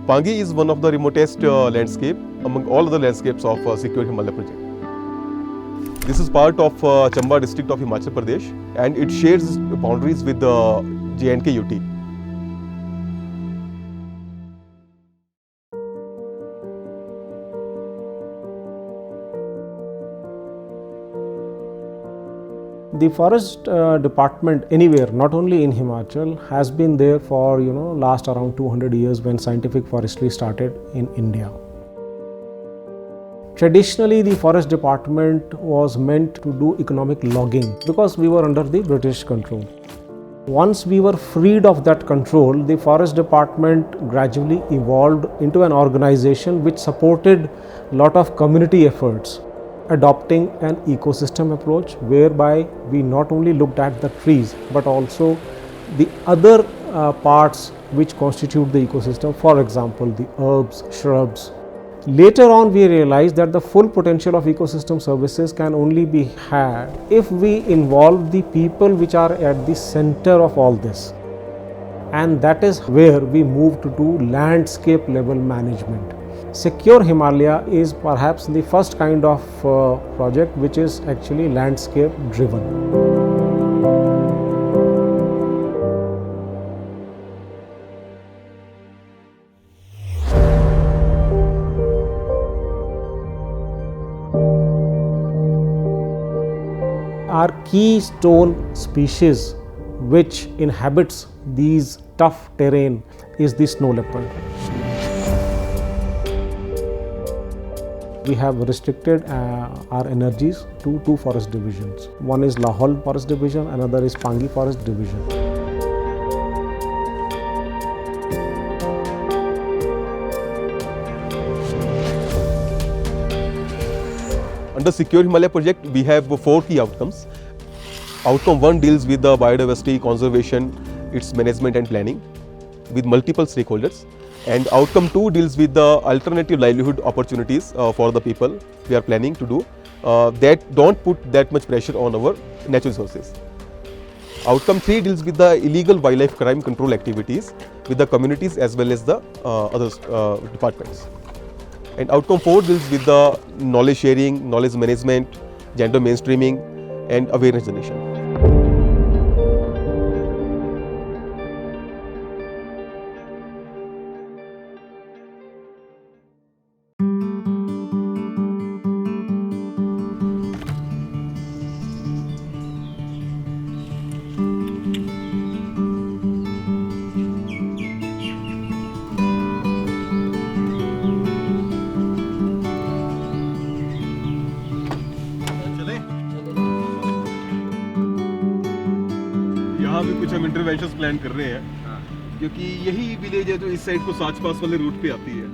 Pangi is one of the remotest landscape among all other landscapes of Secure Himalaya project. This is part of Chamba district of Himachal Pradesh and it shares boundaries with the J&K UT. The forest department anywhere, not only in Himachal, has been there for last around 200 years when scientific forestry started in India. Traditionally, the forest department was meant to do economic logging because we were under the British control. Once we were freed of that control, the forest department gradually evolved into an organization which supported a lot of community efforts, adopting an ecosystem approach whereby we not only looked at the trees but also the other parts which constitute the ecosystem, for example the herbs, shrubs. Later on we realized that the full potential of ecosystem services can only be had if we involve the people which are at the center of all this, and that is where we moved to do landscape level management. Secure Himalaya is perhaps the first kind of project which is actually landscape driven. Our keystone species which inhabits these tough terrain is the snow leopard. We have restricted our energies to two forest divisions. One is Lahaul Forest Division, another is Pangi Forest Division. Under Secure Himalaya project, we have 4 key outcomes. Outcome 1 deals with the biodiversity conservation, its management and planning with multiple stakeholders. And outcome 2 deals with the alternative livelihood opportunities for the people we are planning to do that don't put that much pressure on our natural resources. Outcome 3 deals with the illegal wildlife crime control activities with the communities as well as the other departments. And outcome 4 deals with the knowledge sharing, knowledge management, gender mainstreaming and awareness generation. यहाँ भी कुछ हम interventions plan कर रहे हैं क्योंकि यही village है जो इस साइड को साच-पास वाले रूट पे आती है।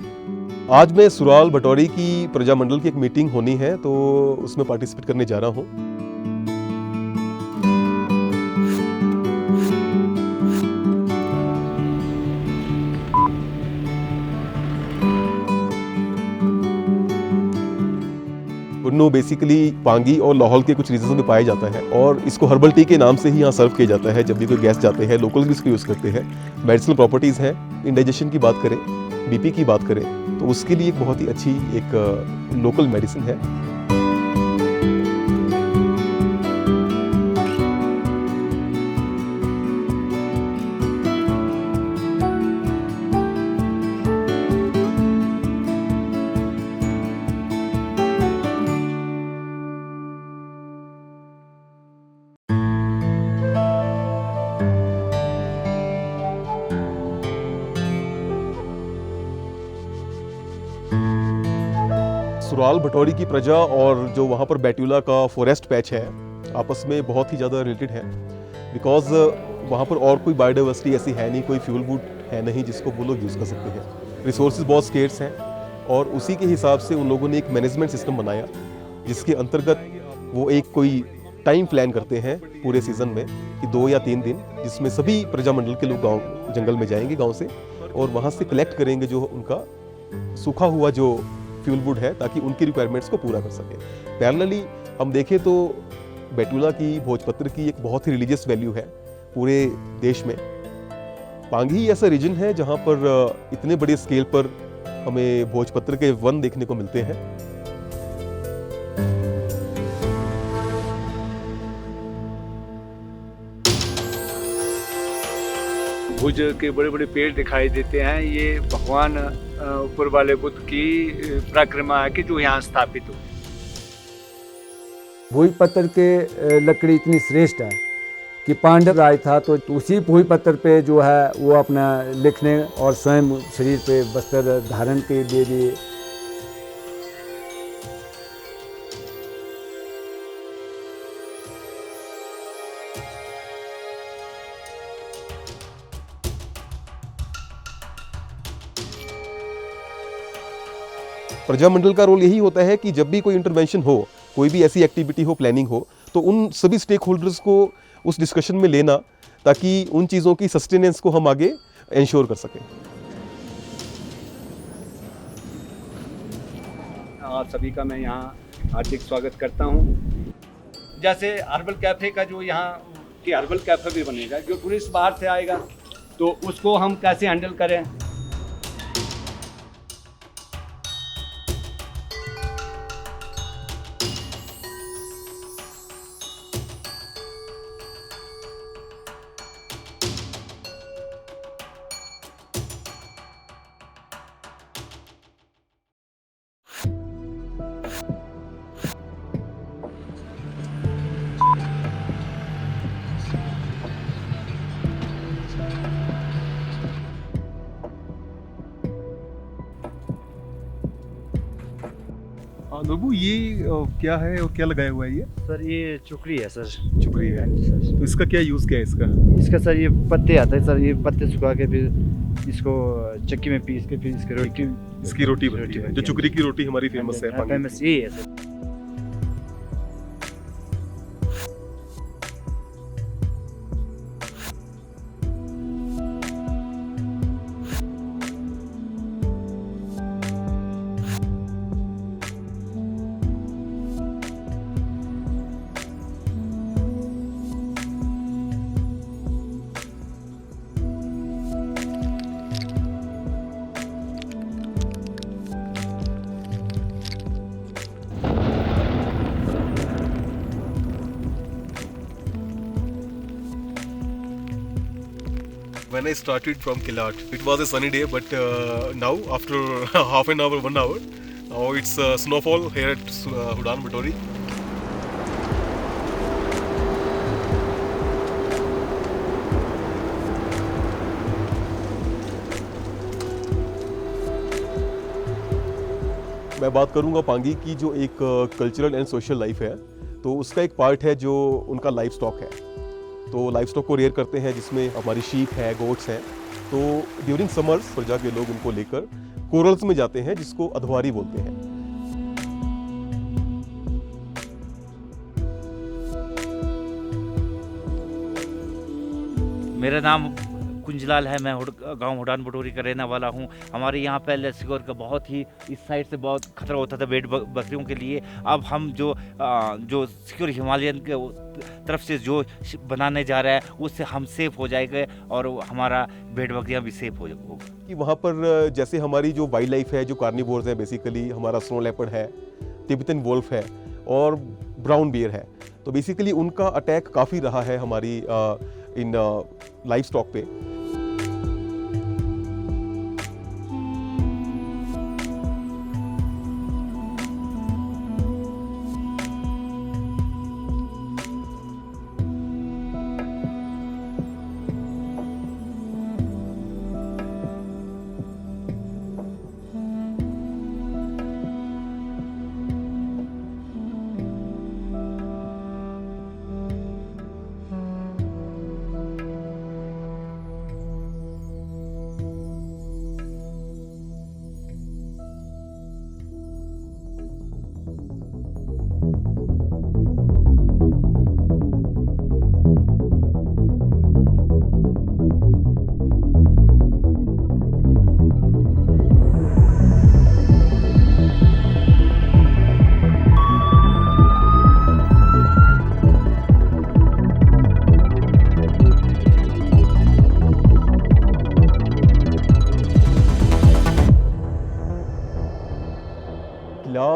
आज मैं सुराल भटौरी की प्रजा मंडल की एक मीटिंग होनी है तो उसमें पार्टिसिपेट करने जा रहा हूँ। कुन्नू बेसिकली पांगी और लाहौल के कुछ रीजन्स में पाया जाता है और इसको हर्बल टी के नाम से ही यहाँ सर्व किया जाता है। जब भी कोई गेस्ट जाते हैं लोकल भी इसको यूज़ करते हैं। मेडिसिनल प्रॉपर्टीज़ हैं, इंडाइजेशन की बात करें, बीपी की बात करें तो उसके लिए एक बहुत ही अच्छी एक लोकल मेडिसिन है। सुराल भटौरी की प्रजा और जो वहाँ पर बैट्यूला का फॉरेस्ट पैच है आपस में बहुत ही ज़्यादा रिलेटेड हैं, बिकॉज वहाँ पर और कोई बायोडाइवर्सिटी ऐसी है नहीं, कोई फ्यूल वुड है नहीं जिसको वो लोग यूज़ कर सकते हैं। रिसोर्सेज बहुत स्केर्स हैं और उसी के हिसाब से उन लोगों ने एक मैनेजमेंट सिस्टम बनाया जिसके अंतर्गत वो एक कोई टाइम प्लान करते हैं पूरे सीज़न में कि 2 या 3 दिन, जिसमें सभी प्रजामंडल के लोग गांव जंगल में जाएंगे गांव से और वहां से कलेक्ट करेंगे जो उनका सूखा हुआ जो फ्यूल वुड है, ताकि उनकी रिक्वायरमेंट्स को पूरा कर सकें। पैरेलली हम देखें तो बैतूला की, भोजपत्र की एक बहुत ही रिलीजियस वैल्यू है पूरे देश में। पांगी ही ऐसा रीजन है जहाँ पर इतने बड़े स्केल पर हमें भोजपत्र के वन देखने को मिलते हैं। भुज के बड़े बड़े पेड़ दिखाई देते हैं। ये भगवान ऊपर वाले बुद्ध की परिक्रमा है कि जो यहाँ स्थापित हो। भोजपत्र के लकड़ी इतनी श्रेष्ठ है कि पांडव राज था तो उसी भोजपत्र पे जो है वो अपना लिखने और स्वयं शरीर पे वस्त्र धारण के लिए भी प्रजामंडल का रोल यही होता है कि जब भी कोई इंटरवेंशन हो, कोई भी ऐसी एक्टिविटी हो, प्लानिंग हो, तो उन सभी स्टेक होल्डर्स को उस डिस्कशन में लेना, ताकि उन चीज़ों की सस्टेनेंस को हम आगे इंश्योर कर सकें। आप सभी का मैं यहाँ हार्दिक स्वागत करता हूँ। जैसे हर्बल कैफ़े का जो यहाँ की हर्बल कैफ़े भी बनेगा, जो टूरिस्ट बाहर से आएगा तो उसको हम कैसे हैंडल करें। नबू, ये क्या है और क्या लगाया हुआ है ये? सर ये चुकरी है सर। चुकरी है। सर तो इसका क्या यूज़ क्या है इसका? इसका सर ये पत्ते आते हैं सर, ये पत्ते सुखा के फिर इसको चक्की में पीस के फिर इसकी रोटी इसकी रोटी बनती है, जो चुकरी की रोटी हमारी फेमस है पानी की। फेमस यही है sir. When I started from Kilat, it was a sunny day, but now after half an hour, 1 hour, now it's snowfall here at Hudan Batori. मैं बात करूंगा पांगी की जो एक कल्चरल एंड सोशल लाइफ है, तो उसका एक पार्ट है जो उनका लाइफ स्टॉक है। तो लाइफ स्टॉक को रेयर करते हैं, जिसमें हमारी शीप है, गोट्स हैं। तो ड्यूरिंग समर्स प्रजा के लोग उनको लेकर कोरल्स में जाते हैं, जिसको अधवारी बोलते हैं। मेरा नाम कुंजलाल है। मैं गांव हुडान बटोरी का रहने वाला हूं। हमारे यहाँ पहले सिक्योर का बहुत ही इस साइड से बहुत खतरा होता था भेड़ बकरियों के लिए। अब हम जो सिक्योर हिमालयन के तरफ से जो बनाने जा रहा है, उससे हम सेफ हो जाएंगे और हमारा भेड़ बकरियाँ भी सेफ हो जाएगा। कि वहाँ पर जैसे हमारी जो वाइल्ड लाइफ है, जो कार्निवोर्स है, बेसिकली हमारा स्नो लेपर्ड है, तिब्बतन वोल्फ है और ब्राउन बियर है। तो बेसिकली उनका अटैक काफ़ी रहा है हमारी इन लाइफ स्टॉक पे।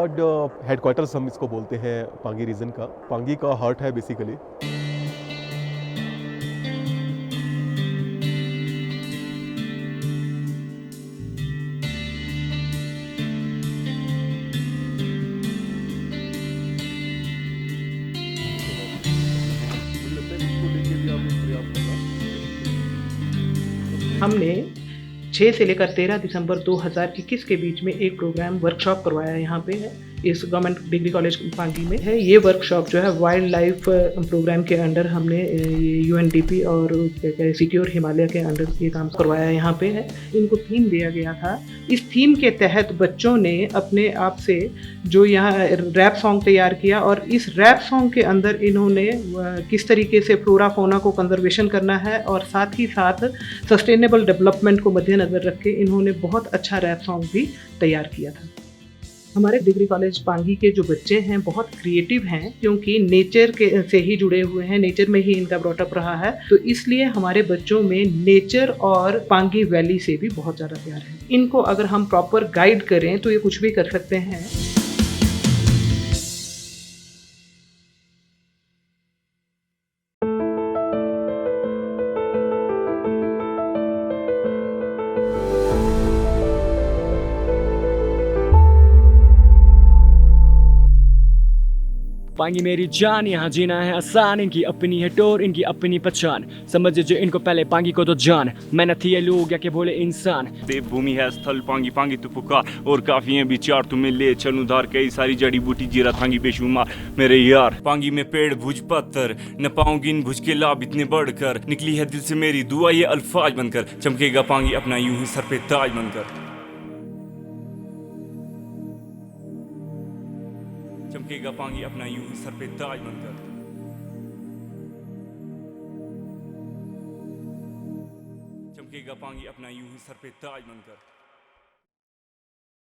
वार्ड हेडक्वार्टर्स हम इसको बोलते हैं पांगी रीजन का। पांगी का हार्ट है बेसिकली। हमने 6 से लेकर 13 दिसंबर 2021 के बीच में एक प्रोग्राम वर्कशॉप करवाया यहाँ पे है, इस गवर्नमेंट डिग्री कॉलेज पांगी में है। ये वर्कशॉप जो है वाइल्ड लाइफ प्रोग्राम के अंडर हमने ये UNDP और सिक्योर हिमालय के अंडर ये काम करवाया यहाँ पे है। इनको थीम दिया गया था। इस थीम के तहत बच्चों ने अपने आप से जो यहाँ रैप सॉन्ग तैयार किया और इस रैप सॉन्ग के अंदर इन्होंने किस तरीके से फ्लोरा फौना को कंजर्वेशन करना है और साथ ही साथ सस्टेनेबल डेवलपमेंट को मद्देनज़र रख के इन्होंने बहुत अच्छा रैप सॉन्ग भी तैयार किया था। हमारे डिग्री कॉलेज पांगी के जो बच्चे हैं बहुत क्रिएटिव हैं, क्योंकि नेचर के से ही जुड़े हुए हैं, नेचर में ही इनका ब्रॉटअप रहा है, तो इसलिए हमारे बच्चों में नेचर और पांगी वैली से भी बहुत ज़्यादा प्यार है। इनको अगर हम प्रॉपर गाइड करें तो ये कुछ भी कर सकते हैं। पांगी मेरी जान, यहाँ जीना है आसान, इनकी अपनी है टोर, इनकी अपनी पहचान, समझ जो इनको पहले पांगी को तो जान, मेहनत ही है लोग या के बोले इंसान। देवभूमि है स्थल पांगी, पांगी तो पुकार, और काफी है विचार तुम्हें ले चलूं धार, कई सारी जड़ी बूटी जीरा थांगी बेशुमार मेरे यार। पांगी में पेड़ भुज पत्थर, न पाऊंगी इन भुज के लाभ इतने बढ़कर, निकली है दिल से मेरी दुआ ये अल्फाज बनकर, चमकेगा पांगी अपना यूं ही सर पे ताज बनकर, चमकेगा पांगी अपना यूं ही सर पे ताज बनकर, चमकेगा पांगी अपना यूं ही सर पे ताज बनकर।